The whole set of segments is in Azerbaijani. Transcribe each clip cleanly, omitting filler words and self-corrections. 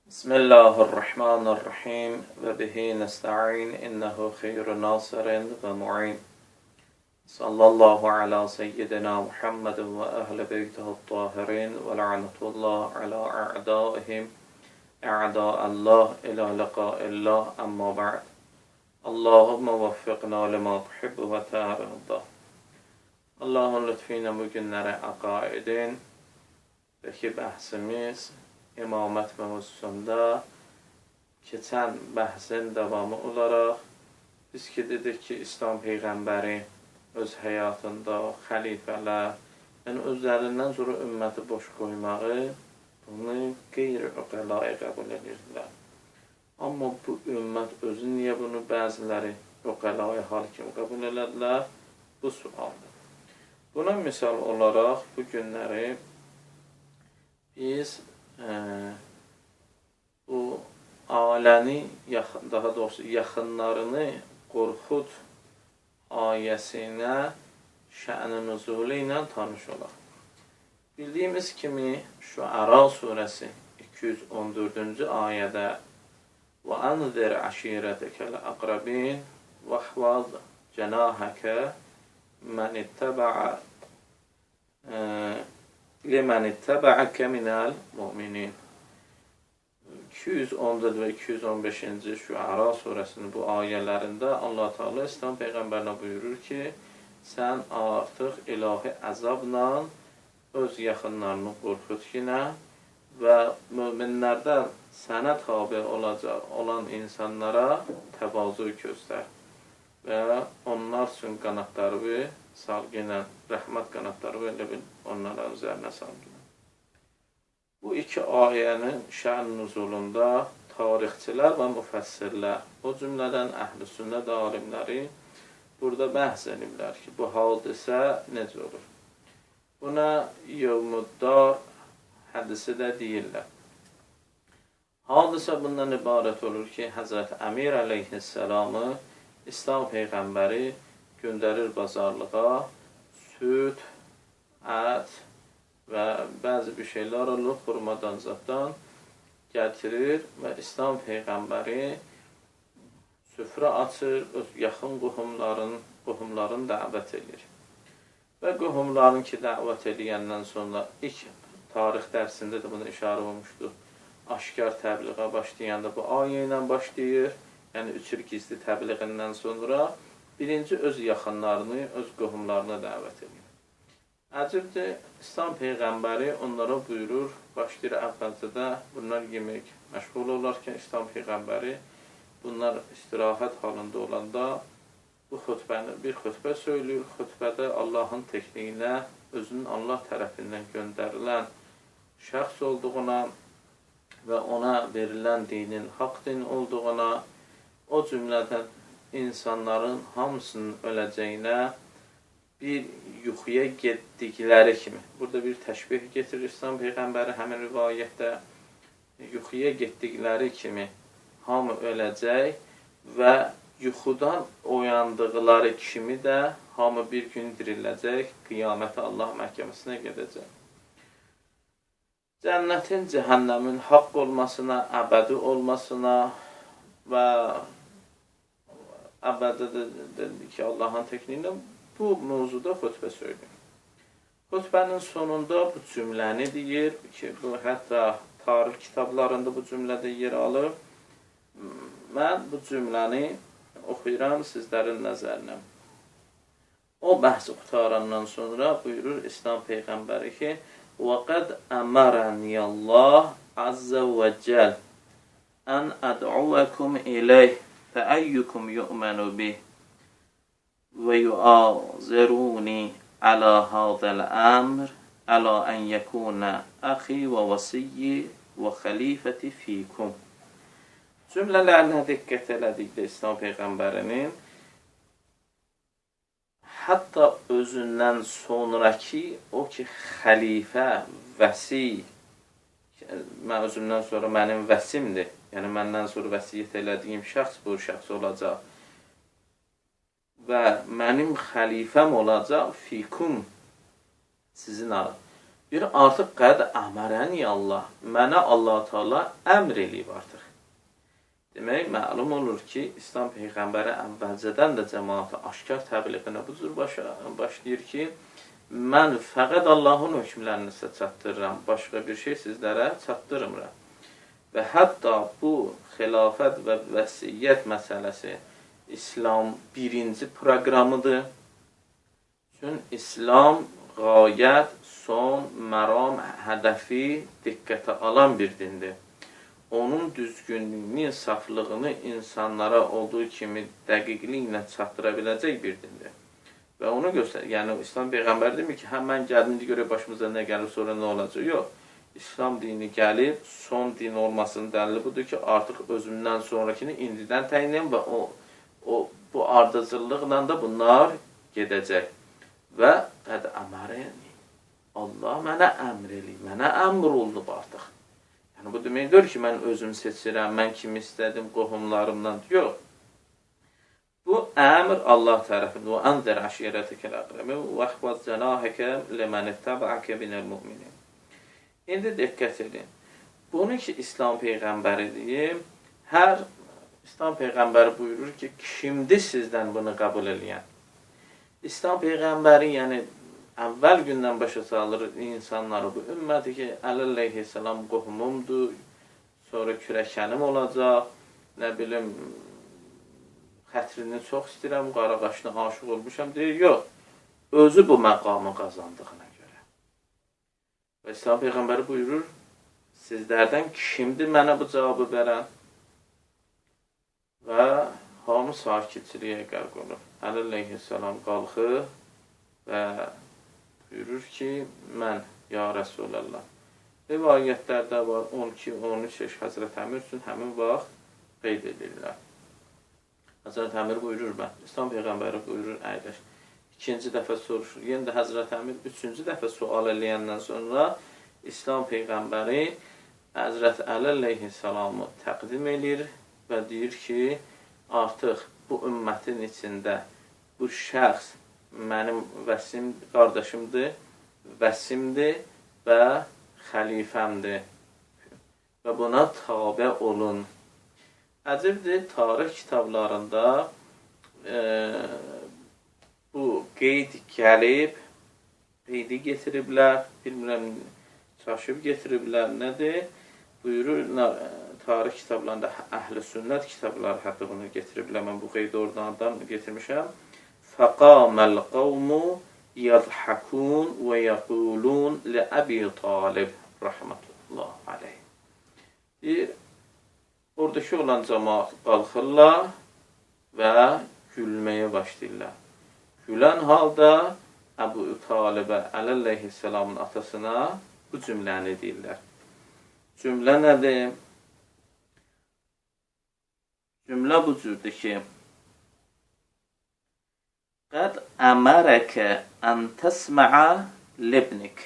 Bismillahirrahmanirrahim və bihi nəsta'in innehu xeyru nasirin və mu'in. Sallallahu ala seyyidina Muhammedin və əhl-i beytihut tahirin və la'natullah ala a'daihim a'da'allah ila liqa'illah amma ba'd. Allahumma vaffiqna lima tuhibbu və ta'arda. Allahın lütfü ilə bu günlərə əqaidin və bəhsimiz İmamət mövzusunda keçən bəhsin davamı olaraq biz ki dedik ki, İslam Peyğəmbəri öz həyatında xəlifələr, yəni özlərindən sonra ümməti boş qoymağı, bunu qeyri-uqəlai qəbul edirlər. Amma bu ümmət özü niyə bunu bəziləri uqəlai hal kimi qəbul elədilər? Bu sualdır. Buna misal olaraq bu günləri biz bu aləni, daha doğrusu yaxınlarını Qorxud ayəsinə şə'n-i nüzulu ilə tanış olaq. Bildiyimiz kimi Şuara surəsi 214-cü ayədə və anzir əşirətəkəl əqrabin və hvaz cənahəkə mən ittəbəə limən ittəbəəkə minəl mu'minin. 214 və 215-ci Şuara surəsinin bu ayələrində Allah Teala İslam Peyğəmbərinə buyurur ki, sən artıq ilahi əzabla öz yaxınlarını qorxut ki, və möminlərdən sənə tabi olan insanlara təvazu göstər və onlar üçün qanatları salgınən, rəhmət qanatları və onların üzərinə salgınən. Bu iki ayənin şə'n nüzulunda tarixçilər və müfəssirlər, o cümlədən əhl-i sünnət alimləri burada bəhs ediblər ki, bu hadisə necə olur? Buna yevmuddar hədisi də deyirlər. Hadisə bundan ibarət olur ki, Həzrət Əmir əleyhisselamı İslam Peyğəmbəri göndərir bazarlığa, süd, ət və bəzi bir şeylər olub, xurmadan zaddan gətirir və İslam Peyğəmbəri süfrə açır, öz yaxın qohumların dəvət edir. Və qohumların ki, dəvət edəndən sonra ilk tarix dərsində də buna işarə olmuşdur. Aşkar təbliğə başlayanda bu ayə ilə başlayır, yəni 3 il gizli təbliğindən sonra birinci öz yaxınlarını, öz qohumlarına dəvət edir. Əcibdir, İslam Peyğəmbəri onlara buyurur, başlayır əvvəlcədə bunlar yemək məşğul olarkən İslam Peyğəmbəri bunlar istirahət halında olanda bir xütbə söylüyor. Xütbədə Allahın tekniğinə özünün Allah tərəfindən göndərilən şəxs olduğuna və ona verilən dinin haqq din olduğuna, o cümlədən insanların hamısının öləcəyinə bir yuxuya getdikləri kimi. Burada bir təşbih getirir İslam Peyğəmbəri həmin rivayətdə. Yuxuya getdikləri kimi hamı öləcək və yuxudan oyandıqları kimi də hamı bir gün diriləcək, qiyamətə Allah məhkəməsinə gedəcək. Cənnətin, cəhənnəmin haqq olmasına, əbədi olmasına və əbədə dedi ki, Allahın tekniğində bu mövzuda xütbə söylüyor. Xütbənin sonunda bu cümləni deyir ki, bu hətta tarix kitablarında bu cümlədə yer alır. Mən bu cümləni oxuyuram sizlərin nəzərinə. O bəhs qutarandan sonra buyurur İslam Peyğəmbəri ki, وَقَدْ أَمَرَنِيَ اللّٰهِ عَزَّ وَجَلْ أَنْ أَدْعُوَكُمْ إِلَيْهِ فَأَيُّكُمْ يُؤْمَنُ بِهِ وَيُعَازِرُونِي عَلَى هَذَا الْأَمْرِ عَلَى أَنْ يَكُونَ أَخِي وَوَسِيِّي وَخَلِيفَةِ فِيكُمْ. Cümlələrinə diqqət elədikdə İslam Peyğəmbərinin hətta özündən sonraki o ki, xəlifə, vəsi, mən özümdən sonra mənim vəsimdir, yəni məndən sonra vəsiyyət elədiyim şəxs bu şəxs olacaq və mənim xəlifəm olacaq fikum, sizin Bir artıq qəd əmərəni Allah. Mənə Allah Teala əmr eləyib artıq. Demək, məlum olur ki, İslam Peyğəmbəri əvvəlcədən də cəmaata aşkar təbliğinə bu cür başlayır ki, mən fəqət Allahın hökmlərini sizə çatdırıram, başqa bir şey sizlərə çatdırmıram. Və hətta bu xilafət və vəsiyyət məsələsi İslam birinci proqramıdır. Çünki İslam qayət, son, məram, hədəfi diqqətə alan bir dindir. Onun düzgünlüyünü, saflığını insanlara olduğu kimi dəqiqliklə çatdıra biləcək bir dindir. Və onu göstərir. Yəni, İslam Peyğəmbər demir ki, mən gəldim, görə başımıza nə gəlir, sonra nə olacaq? Yox. İslam dini gəlib, son din olmasının dəlili budur ki, artıq özümdən sonrakini indidən təyin və bu ardıcıllıqla da bunlar gedəcək. Və qəd əmərəni. Allah mənə əmr eləyib, mənə əmr olunub artıq. Yəni, bu deməkdir ki, mən özüm seçirəm, mən kimi istədim, qohumlarımdan. Yox. Bu əmr Allah tərəfindən. Və ənzər əşirətəkəl əqrəmi və əxvaz cənahəkə ləmən ittəbəəkə binəl müminin. İndi diqqət edin. Bunu ki, İslam Peyğəmbəri deyim, hər İslam Peyğəmbəri buyurur ki, kimdir sizdən bunu qəbul eləyən? İslam Peyğəmbəri, yəni, əvvəl gündən başa salır insanları bu ümməti ki, Əli əleyhissalam qohumumdur, sonra kürəkənim olacaq, nə bilim, xətrini çox istəyirəm, qaraqaşına aşıq olmuşam, deyir, yox, özü bu məqamı qazandığına görə. Və İslam Peyğəmbəri buyurur, sizlərdən kimdir mənə bu cavabı verən? Və hamı sakitçiliyə qərq olur. Əli əleyhissalam qalxır və buyurur ki, mən, ya Rəsulallah. Rivayətlərdə var, 12-13 yaş Həzrət Əmir üçün həmin vaxt qeyd edirlər. Həzrət Əmir buyurur mən, İslam Peyğəmbəri buyurur, əyləş. İkinci dəfə soruşur, yenə də Həzrət Əmir üçüncü dəfə sual eləyəndən sonra İslam Peyğəmbəri Həzrət Əli əleyhissalamı təqdim edir və deyir ki, artıq bu ümmətin içində bu şəxs mənim vəsim qardaşımdır, vəsimdir və xəlifəmdir və buna tabe olun. Əcəbdir, tarix kitablarında bu qeyd gəlib, qeydi getiriblər, bilmirəm, çaşıb getiriblər, nədir? Buyurur, tarix kitablarında, əhl-i sünnət kitabları hətta bunu getiriblər, mən bu qeydi oradan getirmişəm. فَقَامَ الْقَوْمُ يَضْحَكُونَ وَيَقُولُونَ لِأَبِي طَالِبٍ rahmetullah aleyh. Deyir, oradakı olan cəmaat qalxırlar və gülməyə başlayırlar. Gülən halda Əbu Talibə Əli əleyhissalamın atasına bu cümləni deyirlər. Cümlə nədir? Cümlə bu cürdür ki, Qəd əmərəkə ən təsməə libnik.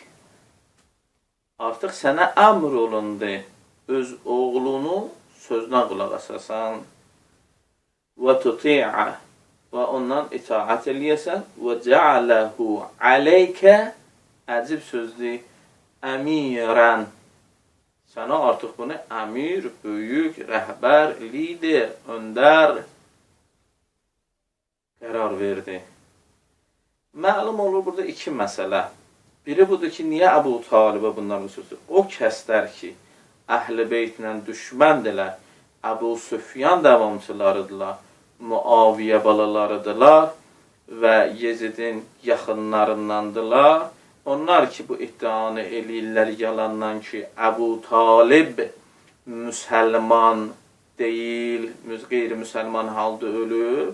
Artıq sənə əmr olundu, öz oğlunu sözünə qulaq asasan və tuti'a və ondan itaət eləyəsən və cəaləhu aleykə əcib sözdür, əmirən. Sənə artıq bunu əmir, böyük, rəhbər, lider, öndər qərar verdi. Məlum olur burada iki məsələ. Biri budur ki, niyə Əbu Talibə bunlar sözü? O kəslər ki, əhl-i beytlə düşməndilər, Əbu Süfyan davamçılarıdırlar, Muaviyyə balalarıdırlar və Yezidin yaxınlarındandılar. Onlar ki, bu iddianı eləyirlər yalandan ki, Əbu Talib müsəlman deyil, qeyri-müsəlman halda ölüb.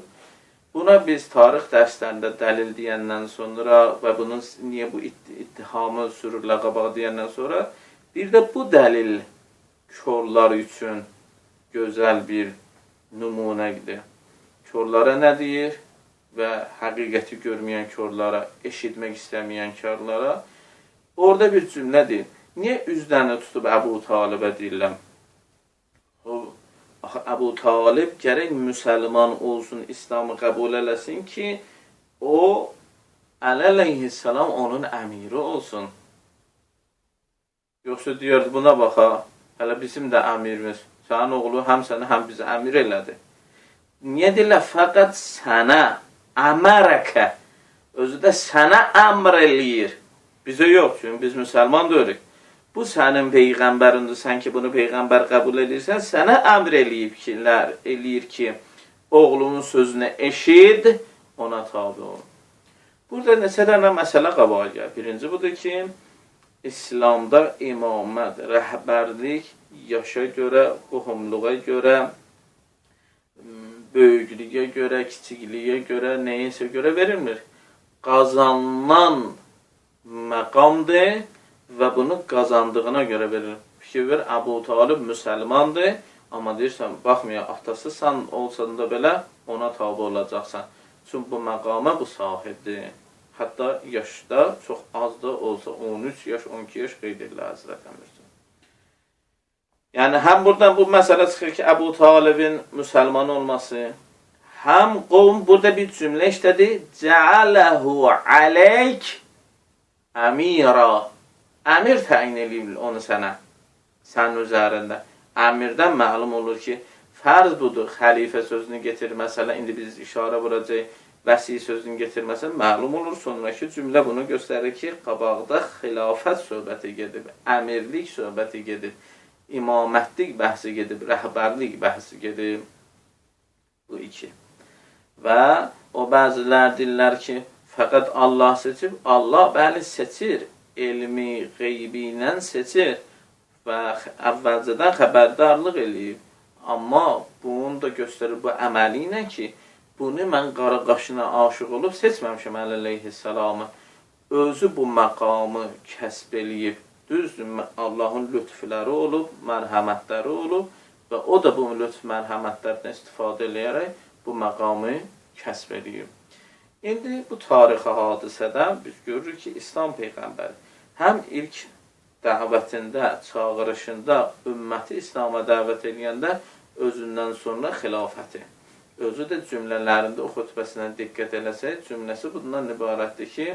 Buna biz tarix dərslərində dəlil deyəndən sonra və bunun niyə bu ittihamı sürürlər qabağa deyəndən sonra bir də bu dəlil körlər üçün gözəl bir nümunədir. Körlərə nə deyir və həqiqəti görməyən körlərə, eşitmək istəməyən körlərə orada bir cümlə deyir. Niyə üzlərini tutub Əbu Talibə deyirlər? Əbu Talib gərək müsəlman olsun, İslamı qəbul eləsin ki, o, Əli əleyhissalam onun əmiri olsun. Yoxsa deyirdi, buna baxa, hələ bizim də əmirimiz, sənin oğlu həm səni, həm bizi əmir elədi. Niyə deyirlər? Fəqət sənə, əmərəkə, özü də sənə əmr eləyir. Bizə yox, çünki biz müsəlman deyirik. Bu sənin peyğəmbərindir, sən ki bunu peyğəmbər qəbul edirsən, sənə əmr eləyir ki, oğlunun sözünü eşid, ona tabi ol. Burada neçə dənə məsələ qabağa gəlir. Birinci budur ki, İslamda imamət, rəhbərlik yaşa görə, qohumluğa görə, böyüklüyə görə, kiçikliyə görə, neyinsə görə verilmir. Qazanılan məqamdır və bunu qazandığına görə verilir. Fikir ver, Əbu Talib müsəlmandır, amma deyirsən, baxmayaq, atasısan olsan da belə ona tabi olacaqsan. Çünki bu məqama bu sahibdir. Hətta yaşda çox az da olsa 13 yaş, 12 yaş qeyd edilir Həzrət Əmir. Yəni, həm buradan bu məsələ çıxır ki, Əbu Talibin müsəlman olması, həm qovm burada bir cümlə işlədi, Cəaləhu aleyk əmira. Əmir təyin eləyir onu sənə, sənin üzərində. Əmirdən məlum olur ki, fərz budur, xəlifə sözünü getir, məsələ, indi biz işarə vuracaq, vəsi sözünü getirməsə, məlum olur. Sonraki cümlə bunu göstərir ki, qabaqda xilafət söhbəti gedib, əmirlik söhbəti gedib, imamətlik bəhsi gedib, rəhbərlik bəhsi gedib. Bu iki. Və o bəzilər deyirlər ki, fəqət Allah seçib, Allah bəli seçir, elmi, qeybi ilə seçir və əvvəlcədən xəbərdarlıq eləyib. Amma bunu da göstərir bu əməli ilə ki, bunu mən qara qaşına aşıq olub seçməmişim əleyhissalamı. Özü bu məqamı kəsb eləyib. Düzdür, Allahın lütfləri olub, mərhəmətləri olub və o da bu lütf mərhəmətlərdən istifadə eləyərək bu məqamı kəsb eləyib. İndi bu tarixi hadisədə biz görürük ki, İslam Peyğəmbəri həm ilk dəvətində, çağırışında, ümməti İslama dəvət edəndə özündən sonra xilafəti. Özü də cümlələrində o xütbəsinə diqqət eləsək, cümləsi bundan ibarətdir ki,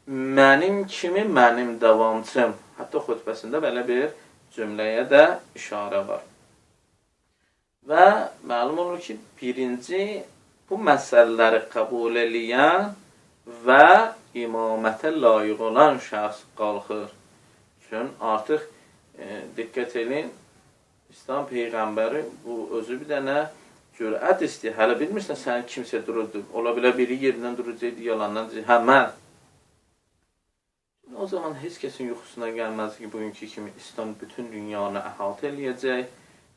mənim kimi mənim davamçım. Hətta xütbəsində belə bir cümləyə də işarə var. Və məlum olur ki, birinci bu məsələləri qəbul eləyən və imamətə layiq olan şəxs qalxır. Çünki artıq diqqət edin, İslam Peyğəmbəri bu özü bir dənə cürət istəyir. Hələ bilmirsən sən kimsə dururdu. Ola bilər biri yerindən duracaqdı, yalandan deyir, hə mən. O zaman heç kəsin yuxusuna gəlməz ki, bugünkü kimi İslam bütün dünyanı əhatə eləyəcək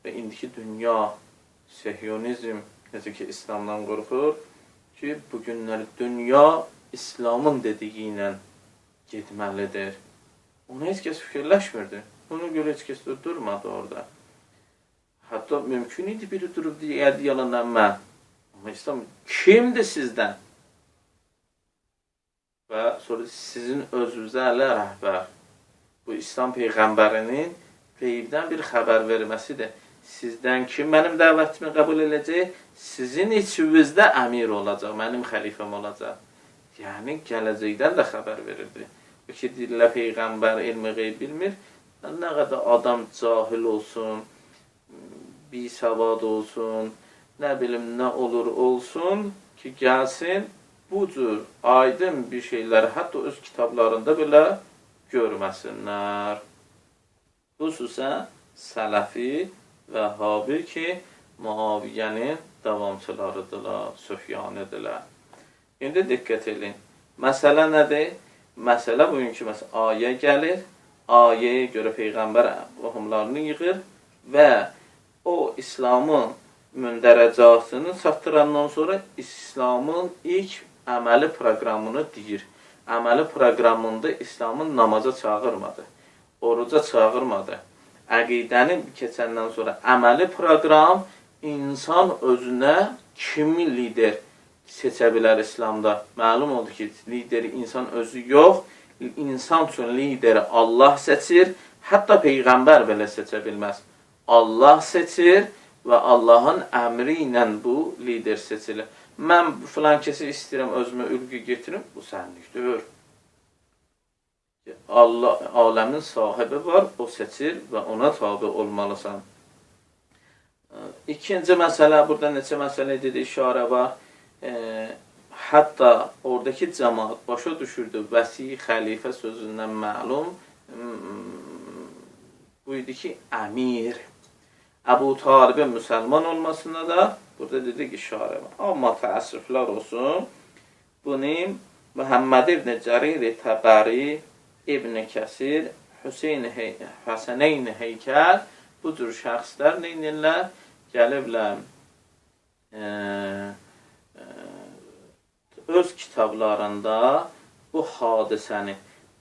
və indiki dünya sehyonizm, necə ki İslamdan qorxur ki, bugünləri dünya İslamın dediyi ilə getməlidir. Onu heç kəs fikirləşmirdi. Ona görə heç kəs durmadı orada. Hətta mümkün idi biri durub deyərdi yalandan mən. Amma İslam kimdir sizdən? Və sonra sizin özünüzə ələ rəhbər. Bu İslam Peyğəmbərinin qeybdən bir xəbər verməsidir. Sizdən kim mənim dəvətimi qəbul edəcək? Sizin içinizdə əmir olacaq, mənim xəlifəm olacaq. Yəni, gələcəkdən də xəbər verirdi. O ki, deyirlər, Peyğəmbər elmi qeyb bilmir. Nə qədər adam cahil olsun, bisavad olsun, nə bilim, nə olur olsun ki, gəlsin, bu cür aydın bir şeyləri hətta öz kitablarında belə görməsinlər. Xüsusən Sələfi və Vəhabi ki, Muaviyyənin davamçılarıdırlar, Süfyanıdırlar. İndi diqqət edin. Məsələ nədir? Məsələ bugünkü ayə gəlir. Ayəyə görə Peyğəmbər qohumlarını yığır və o İslamın mündərəcatını çatdırandan sonra İslamın ilk əməli proqramını deyir. Əməli proqramında İslamın namaza çağırmadı, oruca çağırmadı. Əqidəni keçəndən sonra əməli proqram insan özünə kimi lider seçə bilər İslamda. Məlum oldu ki, lideri insan özü yox, insan üçün lideri Allah seçir, hətta Peyğəmbər belə seçə bilməz. Allah seçir və Allahın əmri ilə bu lider seçilir. Mən filan kəsi istəyirəm, özümə ülgü getirim, bu sənlikdir. Allah, aləmin sahibi var, o seçir və ona tabi olmalısan. İkinci məsələ, burada neçə məsələ dedi, işarə var. Hətta oradakı cəmaat başa düşürdü, vəsi, xəlifə sözündən məlum bu idi ki, əmir. Əbu Talibin müsəlman olmasına da burada dedik işarə var. Amma təəssüflər olsun, bunu Muhammed ibn Cərir Təbəri, İbn Kəsir, Həsəneyn Heykəl, bu cür şəxslər neynirlər? Gəliblər öz kitablarında bu hadisəni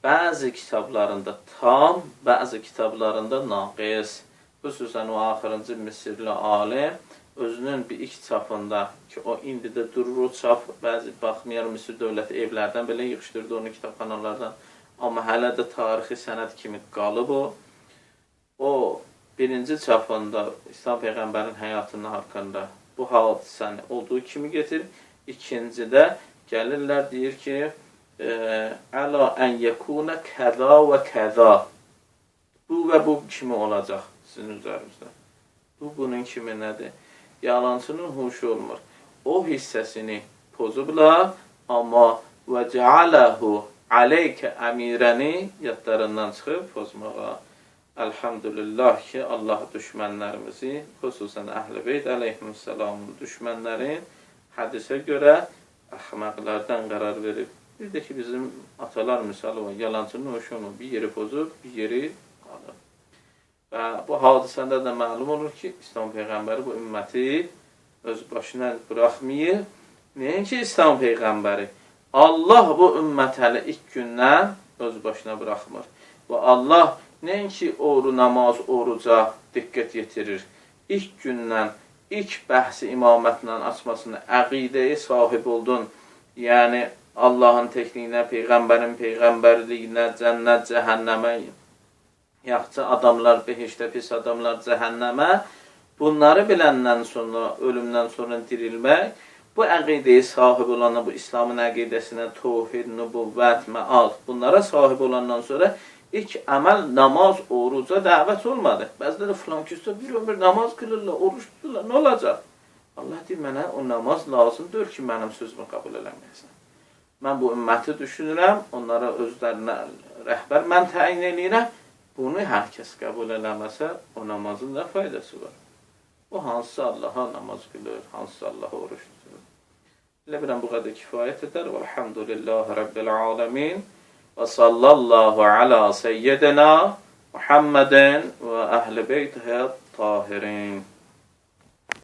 bəzi kitablarında tam, bəzi kitablarında naqis. Xüsusən o axırıncı Misirli alim özünün bir ilk çapında ki, o indi də durur o çap, bəzi baxmayaraq Misir dövləti evlərdən belə yığışdırdı onu kitabxanalardan. Amma hələ də tarixi sənəd kimi qalıb o. O birinci çapında İslam Peyğəmbərin həyatının haqqında bu hadisəni olduğu kimi getirir. İkincidə gəlirlər, deyir ki, əla ən yəkuna kəza və kəza. Bu və bu kimi olacaq sizin üzərinizdə. Bu, bunun kimi nədir? Yalancının huşu olmur. O hissəsini pozublar, amma və cəaləhu aleykə əmirəni yadlarından çıxıb pozmağa. Elhamdülillah ki, Allah düşmənlərimizi, xüsusən Əhl-i Beyt əleyhissalamın düşmənlərin hədisə görə əxmaqlardan qərar verib. Bir də ki, bizim atalar misalı var, yalancının hoşu olmur. Bir yeri pozub, bir yeri qalır. Və bu hadisəndə də məlum olur ki, İslam Peyğəmbəri bu ümməti öz başına buraxmayır. Nəinki İslam Peyğəmbəri? Allah bu ümmət hələ ilk gündən öz başına buraxmır. Və Allah nəinki namaz, oruca diqqət yetirir. İlk gündən, ilk bəhsi imamətlə açmasını, əqidəyə sahib oldun. Yəni, Allahın tekniğinə, Peyğəmbərin peyğəmbərliyinə, cənnət, cəhənnəmə, yaxşı adamlar behişdə, pis adamlar cəhənnəmə, bunları biləndən sonra, ölümdən sonra dirilmək, bu əqidəyə sahib olanlar, bu İslamın əqidəsinə, tövhid, nübüvvət, məad, bunlara sahib olandan sonra ilk əməl namaz, oruca dəvət olmadı. Bəziləri filan küsdə bir ömür namaz qılırlar, oruç tuturlar, nə olacaq? Allah deyir, mənə o namaz lazımdır ki, mənim sözümü qəbul eləməyəsən. Mən bu ümməti düşünürəm, onlara özlərinə rəhbər mən təyin eləyirəm. Bunu hər kəs qəbul eləməsə, o namazın nə faydası var? O hansı Allaha namaz qılır, hansı Allaha oruç tutur. Elə biləm, bu qədər kifayət edər. Elhamdülillahi Rabbil aləmin. Və sallallahu ala seyyidina Muhammedin və əhl-i beytihə tahirin.